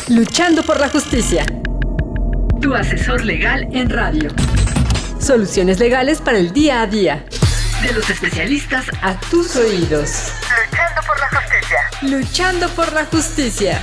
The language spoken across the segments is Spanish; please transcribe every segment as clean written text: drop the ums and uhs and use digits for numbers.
Luchando por la justicia. Tu asesor legal en radio. Soluciones legales para el día a día. De los especialistas a tus oídos. Luchando por la justicia. Luchando por la justicia.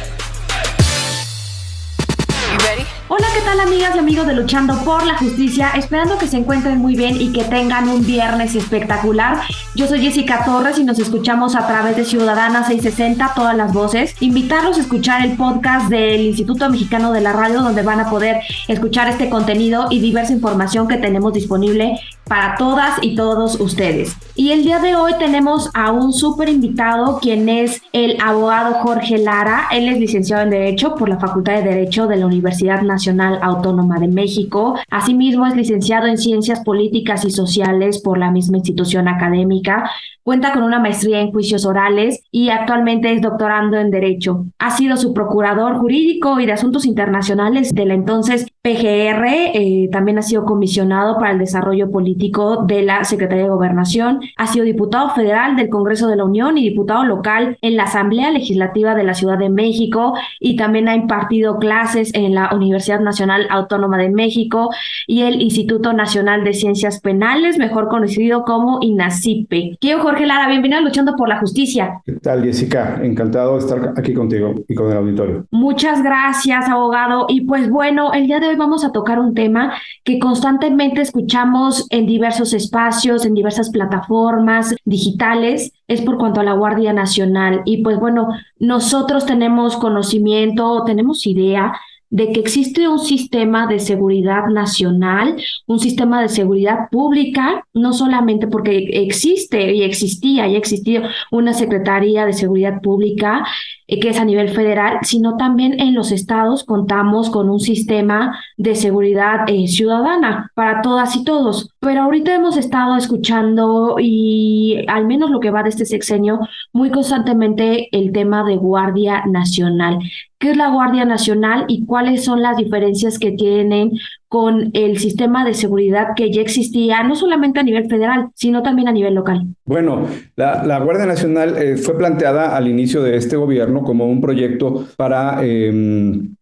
Hola, ¿qué tal, amigas y amigos de Luchando por la Justicia? Esperando que se encuentren muy bien y que tengan un viernes espectacular. Yo soy Jessica Torres y nos escuchamos a través de Ciudadana 660, todas las voces. Invitarlos a escuchar el podcast del Instituto Mexicano de la Radio, donde van a poder escuchar este contenido y diversa información que tenemos disponible para todas y todos ustedes. Y el día de hoy tenemos a un súper invitado, quien es el abogado Jorge Lara. Él es licenciado en Derecho por la Facultad de Derecho de la Universidad Nacional Autónoma de México. Asimismo, es licenciado en Ciencias Políticas y Sociales por la misma institución académica. Cuenta con una maestría en juicios orales y actualmente es doctorando en Derecho. Ha sido su procurador jurídico y de asuntos internacionales de la entonces PGR. También ha sido comisionado para el desarrollo político de la Secretaría de Gobernación. Ha sido diputado federal del Congreso de la Unión y diputado local en la Asamblea Legislativa de la Ciudad de México, y también ha impartido clases en la Universidad Nacional Autónoma de México y el Instituto Nacional de Ciencias Penales, mejor conocido como INACIPE. Jorge Lara, bienvenido a Luchando por la Justicia. ¿Qué tal, Jessica? Encantado de estar aquí contigo y con el auditorio. Muchas gracias, abogado. Y pues bueno, el día de hoy vamos a tocar un tema que constantemente escuchamos en diversos espacios, en diversas plataformas digitales. Es por cuanto a la Guardia Nacional. Y pues bueno, nosotros tenemos conocimiento, tenemos idea de que existe un sistema de seguridad nacional, un sistema de seguridad pública, no solamente porque existe y existía y ha existido una Secretaría de Seguridad Pública que es a nivel federal, sino también en los estados contamos con un sistema de seguridad ciudadana para todas y todos. Pero ahorita hemos estado escuchando, y al menos lo que va de este sexenio, muy constantemente el tema de Guardia Nacional. ¿Qué es la Guardia Nacional y cuáles son las diferencias que tienen con el sistema de seguridad que ya existía, no solamente a nivel federal, sino también a nivel local? Bueno, la Guardia Nacional fue planteada al inicio de este gobierno como un proyecto para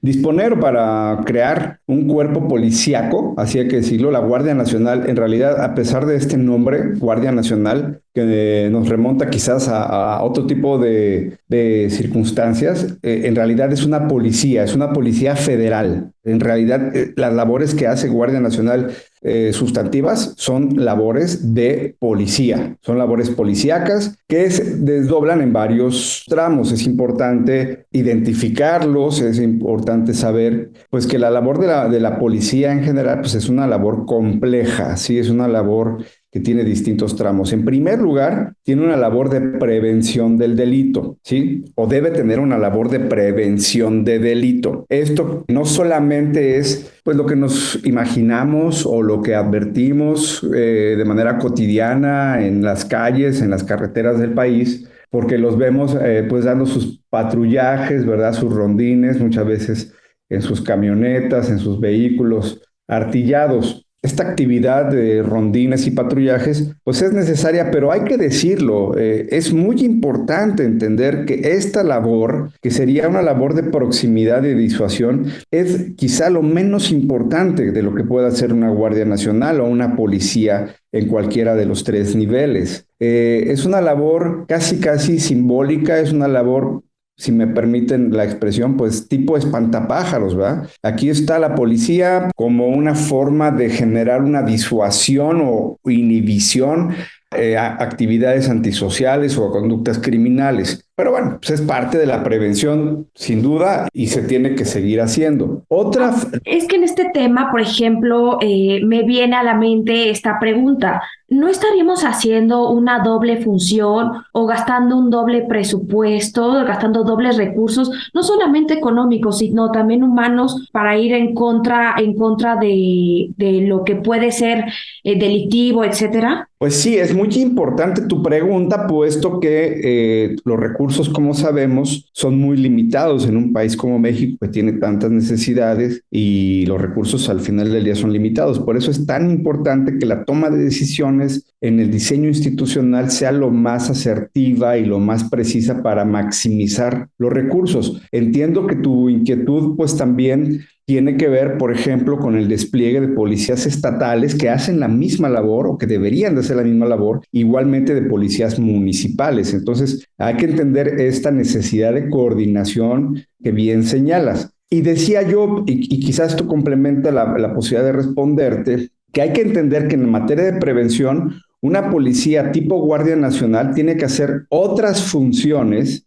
disponer, para crear un cuerpo policíaco, así hay que decirlo. La Guardia Nacional, en realidad, a pesar de este nombre, Guardia Nacional, que nos remonta quizás a otro tipo de circunstancias, en realidad es una policía federal. En realidad, las labores que hace Guardia Nacional sustantivas son labores de policía, son labores policíacas que se desdoblan en varios tramos. Es importante identificarlos, es importante saber pues que la labor de la policía en general pues es una labor compleja, ¿sí? Es una labor que tiene distintos tramos. En primer lugar, tiene una labor de prevención del delito, ¿sí? O debe tener una labor de prevención de delito. Esto no solamente es pues lo que nos imaginamos o lo que advertimos de manera cotidiana en las calles, en las carreteras del país, porque los vemos pues dando sus patrullajes, ¿verdad? Sus rondines, muchas veces en sus camionetas, en sus vehículos artillados. Esta actividad de rondines y patrullajes, pues es necesaria, pero hay que decirlo, es muy importante entender que esta labor, que sería una labor de proximidad y de disuasión, es quizá lo menos importante de lo que pueda hacer una Guardia Nacional o una policía en cualquiera de los tres niveles. Es una labor casi simbólica, es una labor, si me permiten la expresión, pues tipo espantapájaros, ¿verdad? Aquí está la policía como una forma de generar una disuasión o inhibición a actividades antisociales o a conductas criminales. Pero bueno, pues es parte de la prevención, sin duda, y se tiene que seguir haciendo. Es que en este tema, por ejemplo, me viene a la mente esta pregunta. ¿No estaríamos haciendo una doble función o gastando un doble presupuesto, gastando dobles recursos, no solamente económicos, sino también humanos, para ir en contra de lo que puede ser delictivo, etcétera? Pues sí, es muy importante tu pregunta, puesto que los recursos recursos, como sabemos, son muy limitados en un país como México, que tiene tantas necesidades y los recursos al final del día son limitados. Por eso es tan importante que la toma de decisiones en el diseño institucional sea lo más asertiva y lo más precisa para maximizar los recursos. Entiendo que tu inquietud pues también tiene que ver, por ejemplo, con el despliegue de policías estatales que hacen la misma labor o que deberían de hacer la misma labor, igualmente de policías municipales. Entonces, hay que entender esta necesidad de coordinación que bien señalas. Y decía yo, y quizás esto complementa la posibilidad de responderte, que hay que entender que en materia de prevención, una policía tipo Guardia Nacional tiene que hacer otras funciones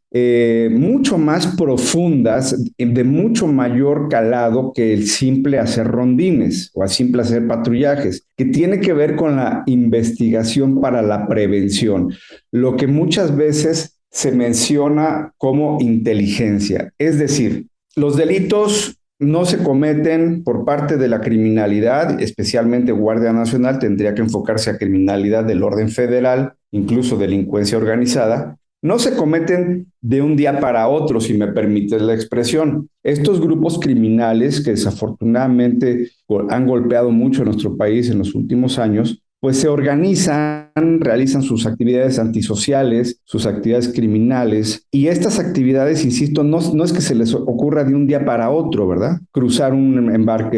mucho más profundas, de mucho mayor calado que el simple hacer rondines o el simple hacer patrullajes, que tiene que ver con la investigación para la prevención, lo que muchas veces se menciona como inteligencia. Es decir, los delitos no se cometen por parte de la criminalidad, especialmente Guardia Nacional tendría que enfocarse a criminalidad del orden federal, incluso delincuencia organizada. No se cometen de un día para otro, si me permites la expresión. Estos grupos criminales que desafortunadamente han golpeado mucho a nuestro país en los últimos años, pues se organizan, realizan sus actividades antisociales, sus actividades criminales, y estas actividades, insisto, no es que se les ocurra de un día para otro, ¿verdad? Cruzar un embarque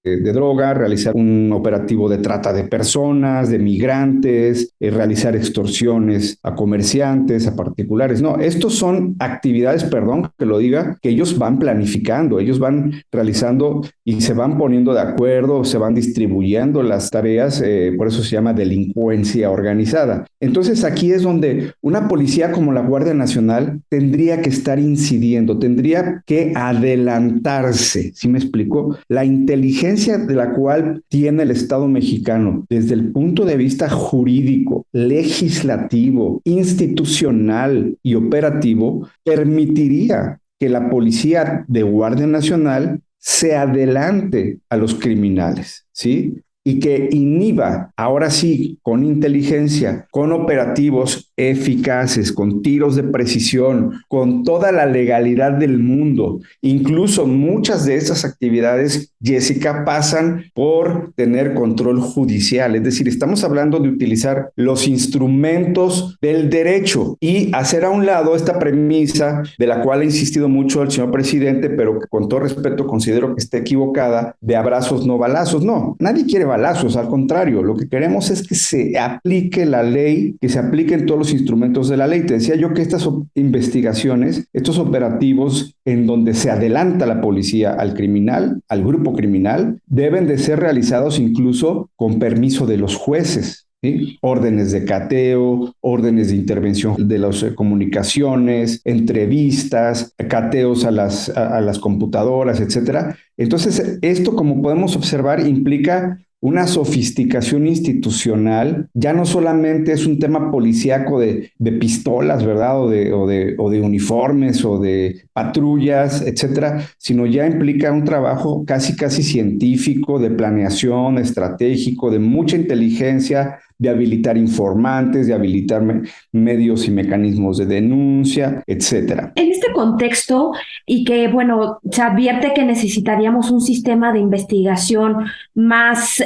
de droga, realizar un operativo de trata de personas, de migrantes, realizar extorsiones a comerciantes, a particulares. No, estos son actividades, perdón que lo diga, que ellos van planificando, ellos van realizando y se van poniendo de acuerdo, se van distribuyendo las tareas, por eso se llama delincuencia organizada. Entonces aquí es donde una policía como la Guardia Nacional tendría que estar incidiendo, tendría que adelantarse, ¿sí me explico? La inteligencia de la cual tiene el Estado mexicano desde el punto de vista jurídico, legislativo, institucional y operativo, permitiría que la policía de Guardia Nacional se adelante a los criminales, ¿sí? Y que inhiba, ahora sí, con inteligencia, con operativos eficaces, con tiros de precisión, con toda la legalidad del mundo. Incluso muchas de estas actividades, Jessica, pasan por tener control judicial. Es decir, estamos hablando de utilizar los instrumentos del derecho y hacer a un lado esta premisa de la cual ha insistido mucho el señor presidente, pero que con todo respeto considero que está equivocada, de abrazos no balazos. No, nadie quiere balazos, al contrario, lo que queremos es que se aplique la ley, que se apliquen todos los instrumentos de la ley. Te decía yo que estas investigaciones, estos operativos en donde se adelanta la policía al criminal, al grupo criminal, deben de ser realizados incluso con permiso de los jueces. ¿Sí? Órdenes de cateo, órdenes de intervención de las comunicaciones, entrevistas, cateos a las computadoras, etcétera. Entonces, esto, como podemos observar, implica una sofisticación institucional. Ya no solamente es un tema policíaco de pistolas, ¿verdad? O de uniformes o de patrullas, etcétera, sino ya implica un trabajo casi científico, de planeación, estratégico, de mucha inteligencia, de habilitar informantes, de habilitar medios y mecanismos de denuncia, etcétera. En este contexto, y que, bueno, se advierte que necesitaríamos un sistema de investigación más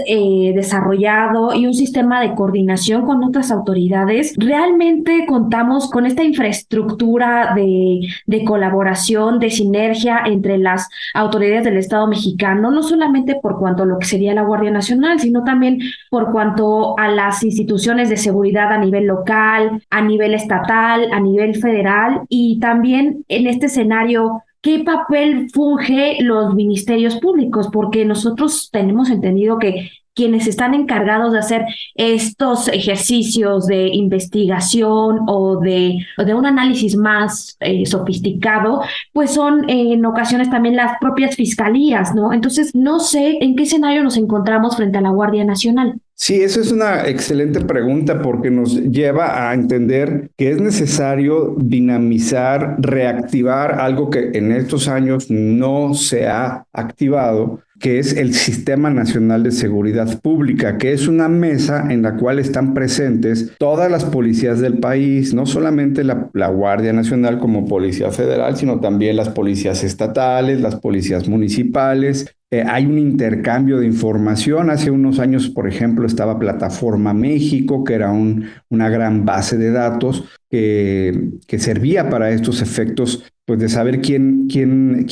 desarrollado y un sistema de coordinación con otras autoridades, ¿realmente contamos con esta infraestructura de colaboración, de sinergia entre las autoridades del Estado mexicano, no solamente por cuanto a lo que sería la Guardia Nacional, sino también por cuanto a las instituciones de seguridad a nivel local, a nivel estatal, a nivel federal, y también en este escenario, ¿qué papel funge los ministerios públicos? Porque nosotros tenemos entendido que quienes están encargados de hacer estos ejercicios de investigación o de un análisis más sofisticado, pues son en ocasiones también las propias fiscalías, ¿no? Entonces, no sé en qué escenario nos encontramos frente a la Guardia Nacional. Sí, eso es una excelente pregunta porque nos lleva a entender que es necesario dinamizar, reactivar algo que en estos años no se ha activado, que es el Sistema Nacional de Seguridad Pública, que es una mesa en la cual están presentes todas las policías del país, no solamente la Guardia Nacional como Policía Federal, sino también las policías estatales, las policías municipales. Hay un intercambio de información. Hace unos años, por ejemplo, estaba Plataforma México, que era una gran base de datos que servía para estos efectos, pues de saber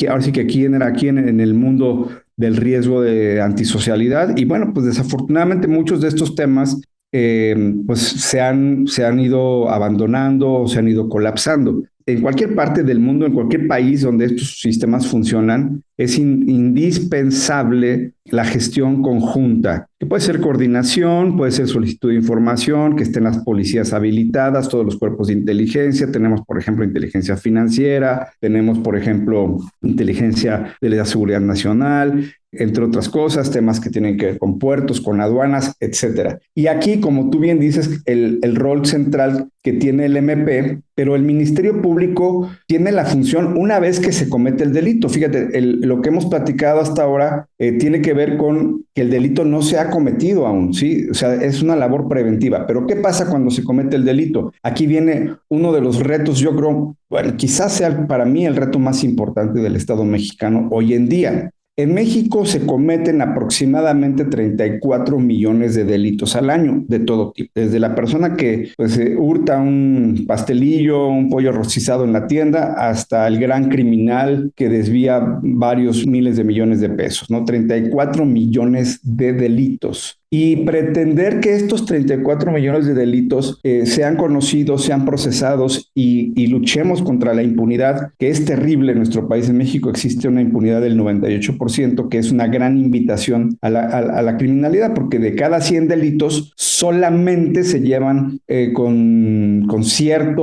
ahora sí que quién era quién en el mundo del riesgo de antisocialidad. Y bueno, pues desafortunadamente muchos de estos temas pues se han ido abandonando o se han ido colapsando. En cualquier parte del mundo, en cualquier país donde estos sistemas funcionan, es indispensable la gestión conjunta, que puede ser coordinación, puede ser solicitud de información, que estén las policías habilitadas, todos los cuerpos de inteligencia. Tenemos, por ejemplo, inteligencia financiera, tenemos, por ejemplo, inteligencia de la seguridad nacional, entre otras cosas, temas que tienen que ver con puertos, con aduanas, etcétera. Y aquí, como tú bien dices, el rol central que tiene el MP, pero el Ministerio Público tiene la función una vez que se comete el delito. Fíjate, lo que hemos platicado hasta ahora tiene que ver con que el delito no se ha cometido aún, ¿sí? O sea, es una labor preventiva. Pero ¿qué pasa cuando se comete el delito? Aquí viene uno de los retos, yo creo, bueno, quizás sea para mí el reto más importante del Estado mexicano hoy en día. En México se cometen aproximadamente 34 millones de delitos al año, de todo tipo. Desde la persona que pues, hurta un pastelillo, un pollo rostizado en la tienda, hasta el gran criminal que desvía varios miles de millones de pesos, ¿no? 34 millones de delitos. Y pretender que estos 34 millones de delitos sean conocidos, sean procesados y luchemos contra la impunidad, que es terrible en nuestro país. En México existe una impunidad del 98%, que es una gran invitación a la criminalidad, porque de cada 100 delitos solamente se llevan con cierta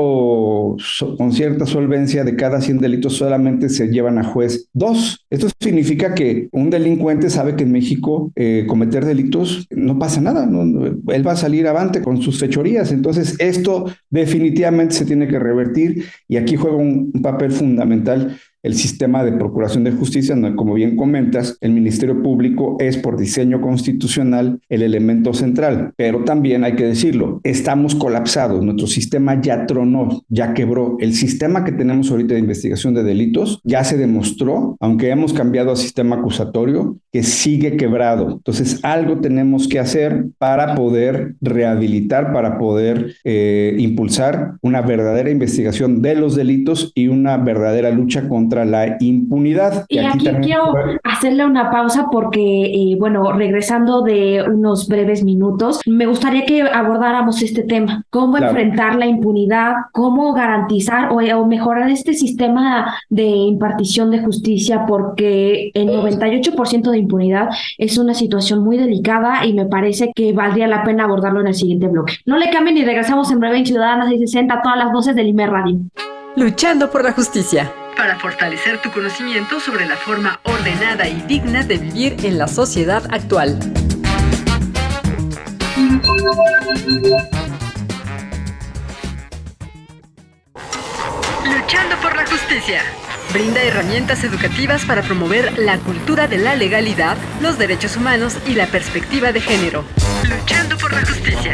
solvencia, de cada 100 delitos solamente se llevan a juez 2. Esto significa que un delincuente sabe que en México cometer delitos no pasa nada, él va a salir avante con sus fechorías. Entonces esto definitivamente se tiene que revertir y aquí juega un papel fundamental el sistema de procuración de justicia, donde, como bien comentas, el Ministerio Público es por diseño constitucional el elemento central, pero también hay que decirlo, estamos colapsados, nuestro sistema ya tronó, ya quebró. El sistema que tenemos ahorita de investigación de delitos ya se demostró, aunque hemos cambiado a sistema acusatorio, que sigue quebrado. Entonces algo tenemos que hacer para poder rehabilitar, para poder impulsar una verdadera investigación de los delitos y una verdadera lucha contra la impunidad. Y aquí quiero hacerle una pausa porque, bueno, regresando de unos breves minutos, me gustaría que abordáramos este tema, cómo enfrentar la impunidad, cómo garantizar o mejorar este sistema de impartición de justicia, porque el 98% de impunidad es una situación muy delicada y me parece que valdría la pena abordarlo en el siguiente bloque. No le cambien y regresamos en breve en Ciudadana 660, todas las voces del IMER Radio. Luchando por la justicia. Para fortalecer tu conocimiento sobre la forma ordenada y digna de vivir en la sociedad actual. Luchando por la justicia. Brinda herramientas educativas para promover la cultura de la legalidad, los derechos humanos y la perspectiva de género. Luchando por la justicia.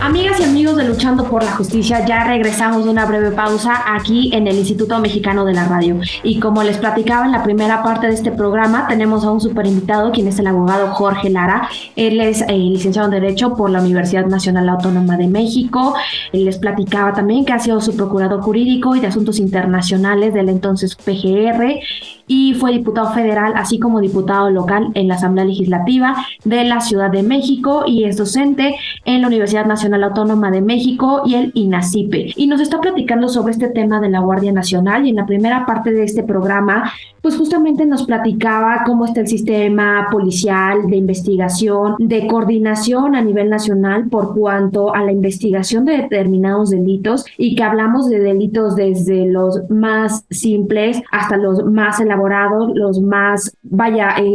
Amigas y amigos de Luchando por la Justicia, ya regresamos de una breve pausa aquí en el Instituto Mexicano de la Radio. Y como les platicaba en la primera parte de este programa, tenemos a un super invitado, quien es el abogado Jorge Lara. Él es licenciado en Derecho por la Universidad Nacional Autónoma de México. Él les platicaba también que ha sido su procurador jurídico y de asuntos internacionales del entonces PGR y fue diputado federal, así como diputado local en la Asamblea Legislativa de la Ciudad de México y es docente en la Universidad Nacional Autónoma de México y el INACIPE. Y nos está platicando sobre este tema de la Guardia Nacional y en la primera parte de este programa, pues justamente nos platicaba cómo está el sistema policial de investigación, de coordinación a nivel nacional por cuanto a la investigación de determinados delitos y que hablamos de delitos desde los más simples hasta los más elaborados, los más,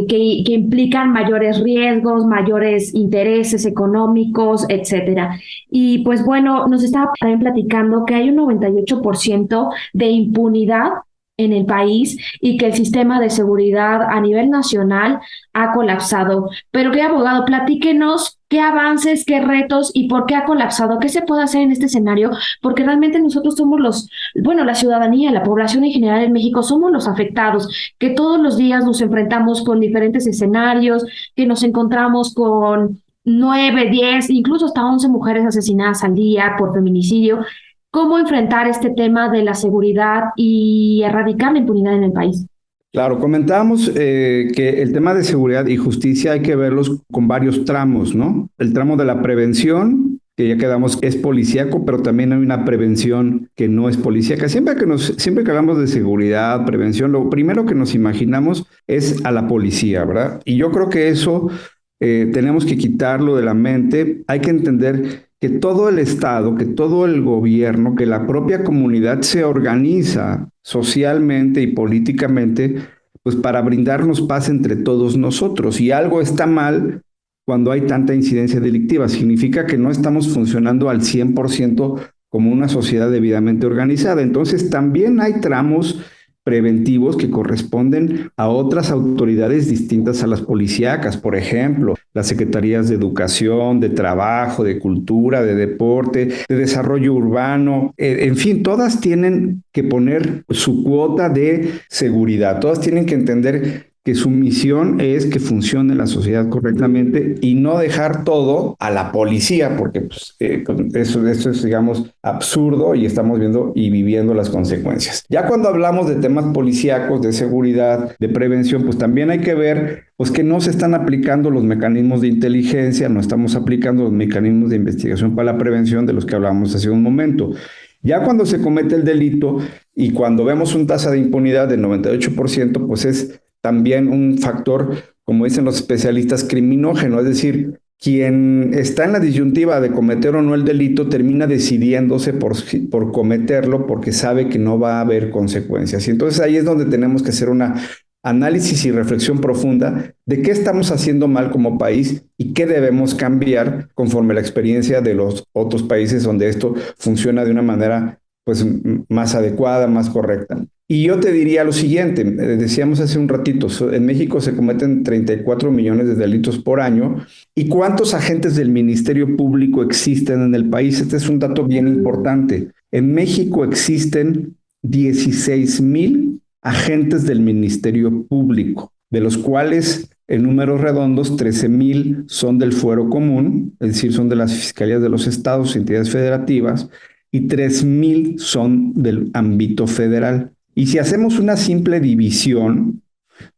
que implican mayores riesgos, mayores intereses económicos, etcétera. Y pues bueno, nos estaba también platicando que hay un 98% de impunidad en el país y que el sistema de seguridad a nivel nacional ha colapsado. Pero qué abogado, platíquenos qué avances, qué retos y por qué ha colapsado, qué se puede hacer en este escenario, porque realmente nosotros somos la ciudadanía, la población en general en México, somos los afectados, que todos los días nos enfrentamos con diferentes escenarios, que nos encontramos con 9, 10, incluso hasta 11 mujeres asesinadas al día por feminicidio. ¿Cómo enfrentar este tema de la seguridad y erradicar la impunidad en el país? Claro, comentábamos que el tema de seguridad y justicia hay que verlos con varios tramos, ¿no? El tramo de la prevención, que ya quedamos, es policíaco, pero también hay una prevención que no es policíaca. Siempre que hablamos de seguridad, prevención, lo primero que nos imaginamos es a la policía, ¿verdad? Y yo creo que eso tenemos que quitarlo de la mente. Hay que entender que todo el Estado, que todo el gobierno, que la propia comunidad se organiza socialmente y políticamente, pues para brindarnos paz entre todos nosotros. Y algo está mal cuando hay tanta incidencia delictiva. Significa que no estamos funcionando al 100% como una sociedad debidamente organizada. Entonces también hay tramos preventivos que corresponden a otras autoridades distintas a las policíacas, por ejemplo, las secretarías de Educación, de Trabajo, de Cultura, de Deporte, de Desarrollo Urbano, en fin, todas tienen que poner su cuota de seguridad, todas tienen que entender que su misión es que funcione la sociedad correctamente y no dejar todo a la policía, porque pues, eso es, digamos, absurdo y estamos viendo y viviendo las consecuencias. Ya cuando hablamos de temas policíacos, de seguridad, de prevención, pues también hay que ver pues, que no se están aplicando los mecanismos de inteligencia, no estamos aplicando los mecanismos de investigación para la prevención de los que hablábamos hace un momento. Ya cuando se comete el delito y cuando vemos una tasa de impunidad del 98%, pues es también un factor, como dicen los especialistas, criminógeno, es decir, quien está en la disyuntiva de cometer o no el delito termina decidiéndose por cometerlo porque sabe que no va a haber consecuencias. Y entonces ahí es donde tenemos que hacer una análisis y reflexión profunda de qué estamos haciendo mal como país y qué debemos cambiar conforme a la experiencia de los otros países donde esto funciona de una manera pues, más adecuada, más correcta. Y yo te diría lo siguiente, decíamos hace un ratito, en México se cometen 34 millones de delitos por año. ¿Y cuántos agentes del Ministerio Público existen en el país? Este es un dato bien importante. En México existen 16,000 agentes del Ministerio Público, de los cuales en números redondos 13,000 son del fuero común, es decir, son de las fiscalías de los estados y entidades federativas, y 3,000 son del ámbito federal. Y si hacemos una simple división,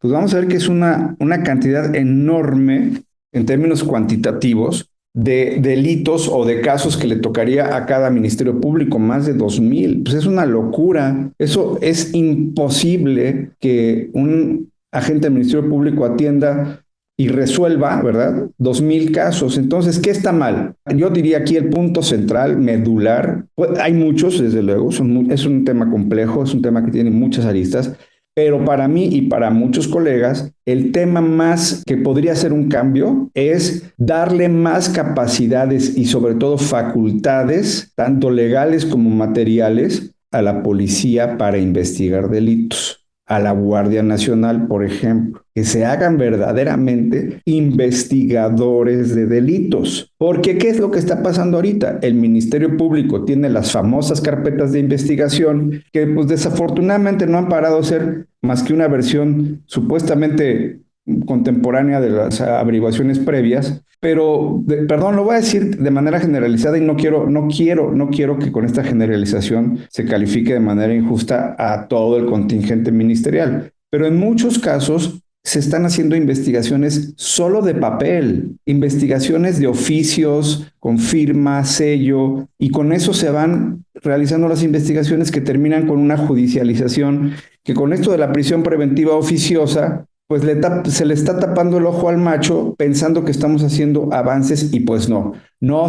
pues vamos a ver que es una cantidad enorme en términos cuantitativos de delitos o de casos que le tocaría a cada ministerio público, más de 2,000. Pues es una locura. Eso es imposible que un agente del Ministerio Público atienda y resuelva, ¿verdad? 2,000 casos. Entonces, ¿qué está mal? Yo diría aquí el punto central, medular. Pues, hay muchos, desde luego, es un tema complejo, es un tema que tiene muchas aristas, pero para mí y para muchos colegas, el tema más que podría ser un cambio es darle más capacidades y sobre todo facultades, tanto legales como materiales, a la policía para investigar delitos. A la Guardia Nacional, por ejemplo, que se hagan verdaderamente investigadores de delitos. Porque, ¿qué es lo que está pasando ahorita? El Ministerio Público tiene las famosas carpetas de investigación que, pues, desafortunadamente no han parado de ser más que una versión supuestamente contemporánea de las averiguaciones previas, pero, perdón, lo voy a decir de manera generalizada y no quiero que con esta generalización se califique de manera injusta a todo el contingente ministerial, pero en muchos casos se están haciendo investigaciones solo de papel, investigaciones de oficios, con firma, sello, y con eso se van realizando las investigaciones que terminan con una judicialización, que con esto de la prisión preventiva oficiosa, pues se le está tapando el ojo al macho pensando que estamos haciendo avances y pues no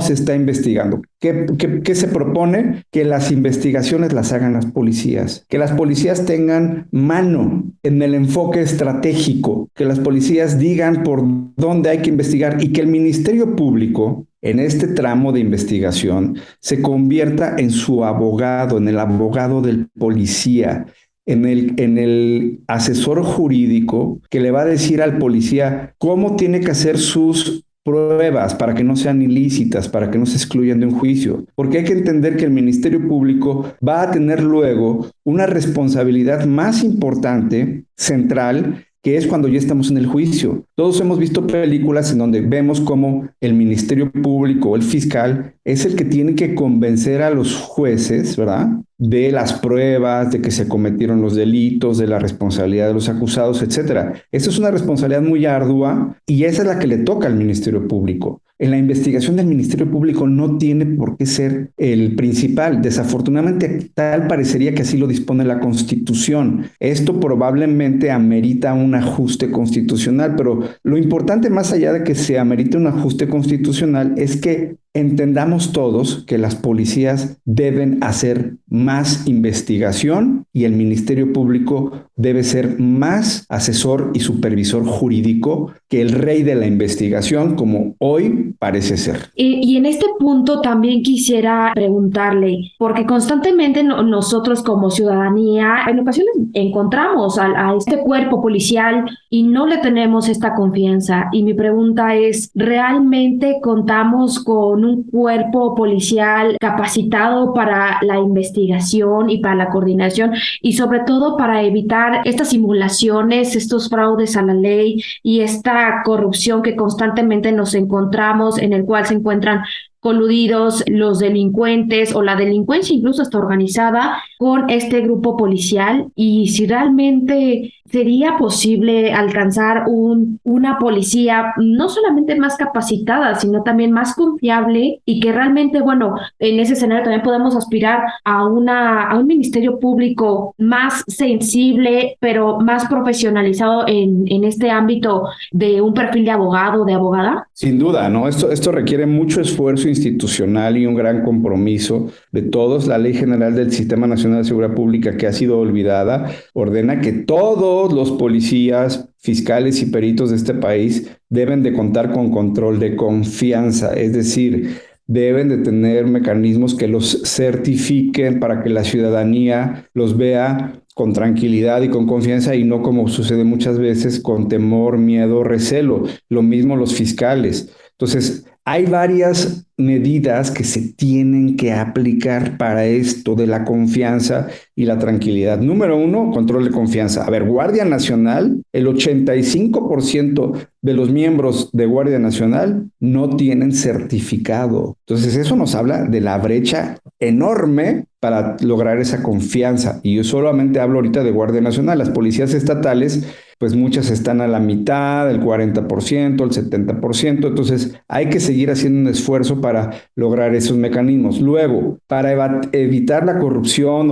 se está investigando. ¿Qué se propone? Que las investigaciones las hagan las policías, que las policías tengan mano en el enfoque estratégico, que las policías digan por dónde hay que investigar y que el Ministerio Público en este tramo de investigación se convierta en su abogado, en el abogado del policía, en el asesor jurídico que le va a decir al policía cómo tiene que hacer sus pruebas para que no sean ilícitas, para que no se excluyan de un juicio. Porque hay que entender que el Ministerio Público va a tener luego una responsabilidad más importante, central, que es cuando ya estamos en el juicio. Todos hemos visto películas en donde vemos cómo el Ministerio Público o el fiscal es el que tiene que convencer a los jueces, ¿verdad?, de las pruebas, de que se cometieron los delitos, de la responsabilidad de los acusados, etcétera. Esa es una responsabilidad muy ardua y esa es la que le toca al Ministerio Público. En la investigación del Ministerio Público no tiene por qué ser el principal. Desafortunadamente, tal parecería que así lo dispone la Constitución. Esto probablemente amerita un ajuste constitucional, pero lo importante, más allá de que se amerite un ajuste constitucional, es que entendamos todos que las policías deben hacer más investigación y el Ministerio Público debe ser más asesor y supervisor jurídico que el rey de la investigación, como hoy parece ser. Y en este punto también quisiera preguntarle, porque constantemente nosotros como ciudadanía en ocasiones encontramos a este cuerpo policial y no le tenemos esta confianza. Y mi pregunta es, ¿realmente contamos con un cuerpo policial capacitado para la investigación y para la coordinación y sobre todo para evitar estas simulaciones, estos fraudes a la ley y esta corrupción que constantemente nos encontramos, en el cual se encuentran coludidos los delincuentes o la delincuencia incluso hasta organizada con este grupo policial? Y si realmente sería posible alcanzar una policía no solamente más capacitada, sino también más confiable y que realmente, bueno, en ese escenario también podemos aspirar a un ministerio público más sensible, pero más profesionalizado en este ámbito de un perfil de abogado o de abogada? Sin duda, ¿no? Esto requiere mucho esfuerzo institucional y un gran compromiso de todos. La Ley General del Sistema Nacional de Seguridad Pública, que ha sido olvidada, ordena que todos los policías, fiscales y peritos de este país deben de contar con control de confianza, es decir, deben de tener mecanismos que los certifiquen para que la ciudadanía los vea con tranquilidad y con confianza y no, como sucede muchas veces, con temor, miedo, recelo. Lo mismo los fiscales. Entonces, hay varias medidas que se tienen que aplicar para esto de la confianza y la tranquilidad. Número 1, control de confianza. A ver, Guardia Nacional, el 85% de los miembros de Guardia Nacional no tienen certificado. Entonces, eso nos habla de la brecha enorme para lograr esa confianza. Y yo solamente hablo ahorita de Guardia Nacional. Las policías estatales, pues muchas están a la mitad, el 40%, el 70%. Entonces, hay que seguir haciendo un esfuerzo para lograr esos mecanismos. Luego, para evitar la corrupción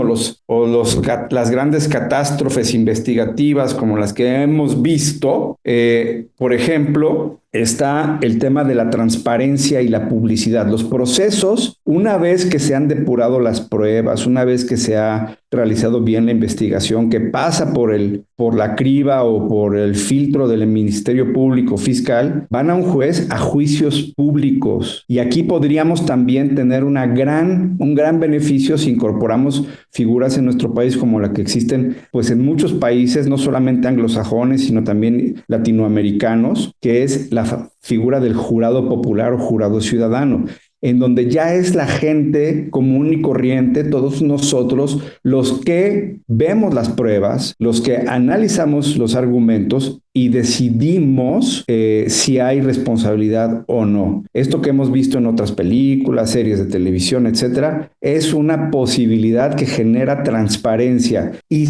las grandes catástrofes investigativas como las que hemos visto, por ejemplo, está el tema de la transparencia y la publicidad. Los procesos, una vez que se han depurado las pruebas, una vez que se ha realizado bien la investigación, que pasa por la criba o por el filtro del Ministerio Público Fiscal, van a un juez a juicios públicos. Y aquí podríamos también tener un gran beneficio si incorporamos figuras en nuestro país como la que existen pues en muchos países, no solamente anglosajones, sino también latinoamericanos, que es la figura del jurado popular o jurado ciudadano, en donde ya es la gente común y corriente, todos nosotros, los que vemos las pruebas, los que analizamos los argumentos y decidimos si hay responsabilidad o no. Esto que hemos visto en otras películas, series de televisión, etcétera, es una posibilidad que genera transparencia. Y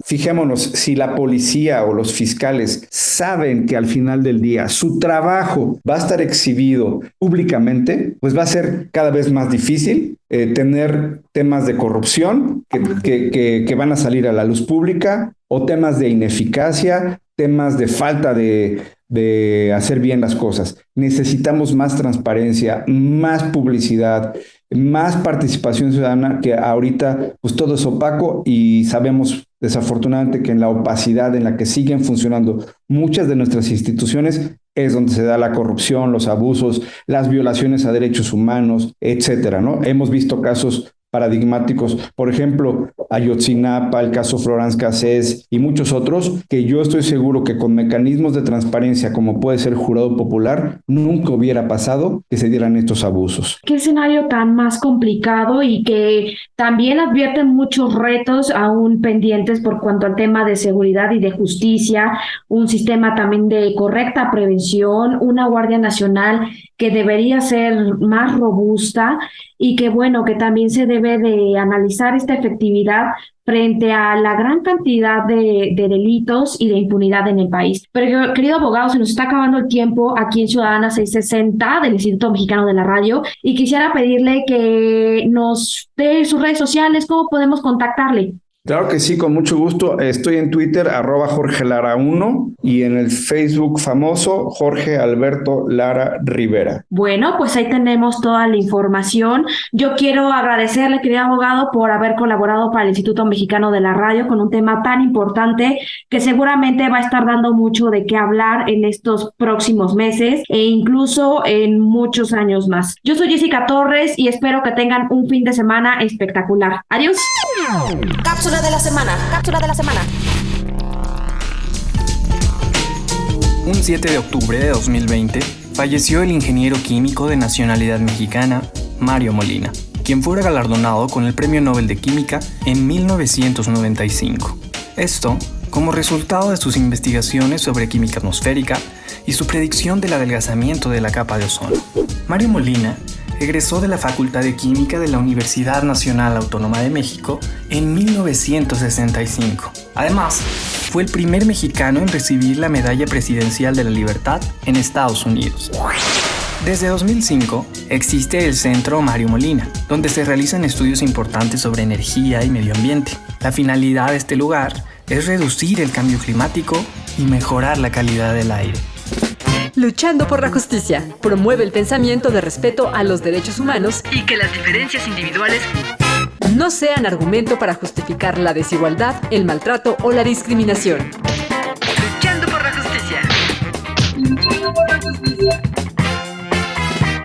fijémonos, si la policía o los fiscales saben que al final del día su trabajo va a estar exhibido públicamente, pues va a ser cada vez más difícil tener temas de corrupción que van a salir a la luz pública, o temas de ineficacia, temas de falta de hacer bien las cosas. Necesitamos más transparencia, más publicidad, más participación ciudadana, que ahorita pues todo es opaco y sabemos desafortunadamente que en la opacidad en la que siguen funcionando muchas de nuestras instituciones es donde se da la corrupción, los abusos, las violaciones a derechos humanos, etcétera, ¿no? Hemos visto casos paradigmáticos. Por ejemplo, Ayotzinapa, el caso Florence Cassés y muchos otros, que yo estoy seguro que con mecanismos de transparencia como puede ser el jurado popular, nunca hubiera pasado que se dieran estos abusos. Qué escenario tan más complicado y que también advierten muchos retos aún pendientes por cuanto al tema de seguridad y de justicia, un sistema también de correcta prevención, una Guardia Nacional que debería ser más robusta y que bueno, que también se debe de analizar esta efectividad frente a la gran cantidad de delitos y de impunidad en el país. Pero querido abogado, se nos está acabando el tiempo aquí en Ciudadana 660 del Instituto Mexicano de la Radio y quisiera pedirle que nos dé sus redes sociales, ¿cómo podemos contactarle? Claro que sí, con mucho gusto. Estoy en Twitter, @JorgeLara1 y en el Facebook famoso Jorge Alberto Lara Rivera. Bueno, pues ahí tenemos toda la información. Yo quiero agradecerle, querido abogado, por haber colaborado para el Instituto Mexicano de la Radio con un tema tan importante que seguramente va a estar dando mucho de qué hablar en estos próximos meses e incluso en muchos años más. Yo soy Jessica Torres y espero que tengan un fin de semana espectacular. Adiós. Cápsula de la semana. Un 7 de octubre de 2020 falleció el ingeniero químico de nacionalidad mexicana Mario Molina, quien fue galardonado con el Premio Nobel de Química en 1995. Esto como resultado de sus investigaciones sobre química atmosférica y su predicción del adelgazamiento de la capa de ozono. Mario Molina egresó de la Facultad de Química de la Universidad Nacional Autónoma de México en 1965. Además, fue el primer mexicano en recibir la Medalla Presidencial de la Libertad en Estados Unidos. Desde 2005 existe el Centro Mario Molina, donde se realizan estudios importantes sobre energía y medio ambiente. La finalidad de este lugar es reducir el cambio climático y mejorar la calidad del aire. Luchando por la justicia. Promueve el pensamiento de respeto a los derechos humanos y que las diferencias individuales no sean argumento para justificar la desigualdad, el maltrato o la discriminación. Luchando por la justicia. Luchando por la justicia.